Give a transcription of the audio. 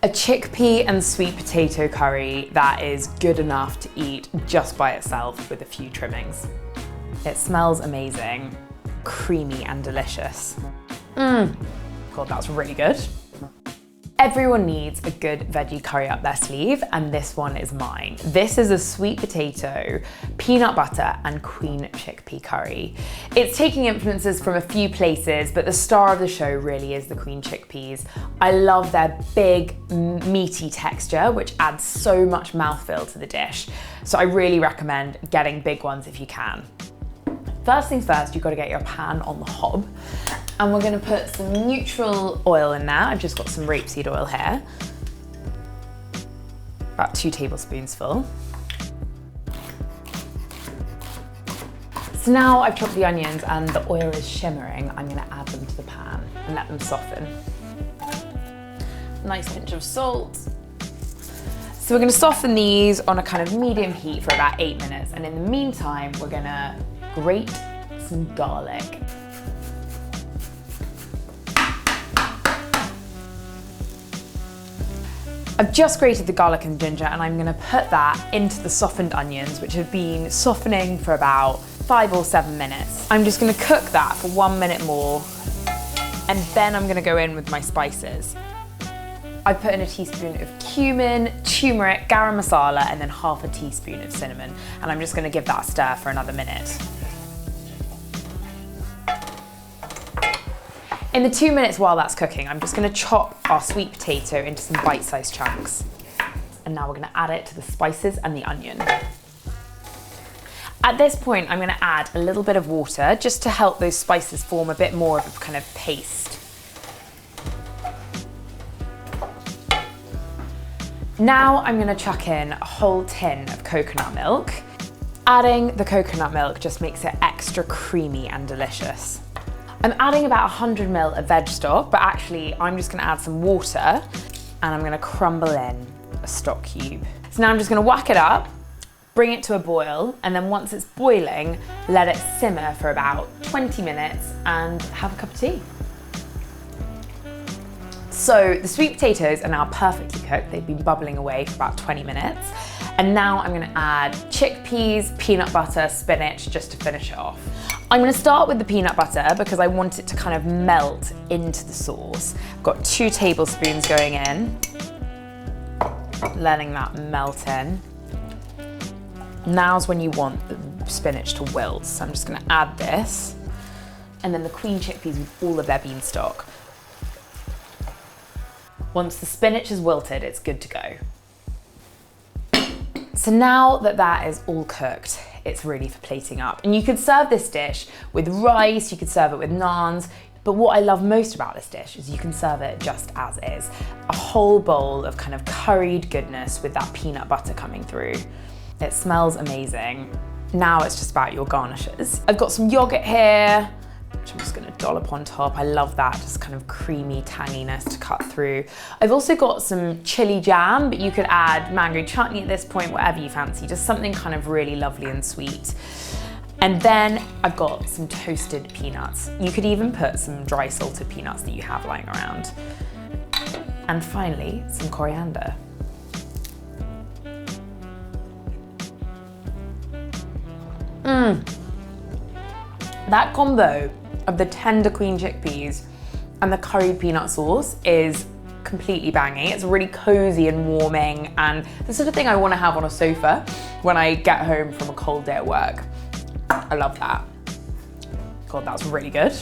A chickpea and sweet potato curry that is good enough to eat just by itself with a few trimmings. It smells amazing, creamy and delicious. God, that's really good. Everyone needs a good veggie curry up their sleeve, and this one is mine. This is a sweet potato, peanut butter, and Queen Chickpea curry. It's taking influences from a few places, but the star of the show really is the Queen Chickpeas. I love their big, meaty texture, which adds so much mouthfeel to the dish. So I really recommend getting big ones if you can. First things first, you've got to get your pan on the hob. And we're gonna put some neutral oil in there. I've just got some rapeseed oil here. About 2 tablespoons full. So now I've chopped the onions and the oil is shimmering. I'm gonna add them to the pan and let them soften. Nice pinch of salt. So we're gonna soften these on a kind of medium heat for about 8 minutes. And in the meantime, we're gonna grate some garlic. I've just grated the garlic and ginger, and I'm gonna put that into the softened onions, which have been softening for about 5 or 7 minutes. I'm just gonna cook that for 1 minute more, and then I'm gonna go in with my spices. I've put in a teaspoon of cumin, turmeric, garam masala, and then half a teaspoon of cinnamon. And I'm just gonna give that a stir for another minute. In the 2 minutes while that's cooking, I'm just gonna chop our sweet potato into some bite-sized chunks. And now we're gonna add it to the spices and the onion. At this point, I'm gonna add a little bit of water just to help those spices form a bit more of a kind of paste. Now I'm gonna chuck in a whole tin of coconut milk. Adding the coconut milk just makes it extra creamy and delicious. I'm adding about 100 ml of veg stock, but actually I'm just gonna add some water and I'm gonna crumble in a stock cube. So now I'm just gonna whack it up, bring it to a boil, and then once it's boiling, let it simmer for about 20 minutes and have a cup of tea. So the sweet potatoes are now perfectly cooked. They've been bubbling away for about 20 minutes. And now I'm gonna add chickpeas, peanut butter, spinach, just to finish it off. I'm gonna start with the peanut butter because I want it to kind of melt into the sauce. I've got 2 tablespoons going in, letting that melt in. Now's when you want the spinach to wilt. So I'm just gonna add this, and then the Queen chickpeas with all of their bean stock. Once the spinach is wilted, it's good to go. So now that that is all cooked, it's ready for plating up. And you could serve this dish with rice, you could serve it with naans, but what I love most about this dish is you can serve it just as is. A whole bowl of kind of curried goodness with that peanut butter coming through. It smells amazing. Now it's just about your garnishes. I've got some yogurt here, which I'm just gonna dollop on top. I love that, just kind of creamy tanginess to cut through. I've also got some chili jam, but you could add mango chutney at this point, whatever you fancy, just something kind of really lovely and sweet. And then I've got some toasted peanuts. You could even put some dry salted peanuts that you have lying around. And finally, some coriander. That combo of the tender Queen chickpeas and the curried peanut sauce is completely banging. It's really cozy and warming, and the sort of thing I want to have on a sofa when I get home from a cold day at work. I love that. God, that's really good.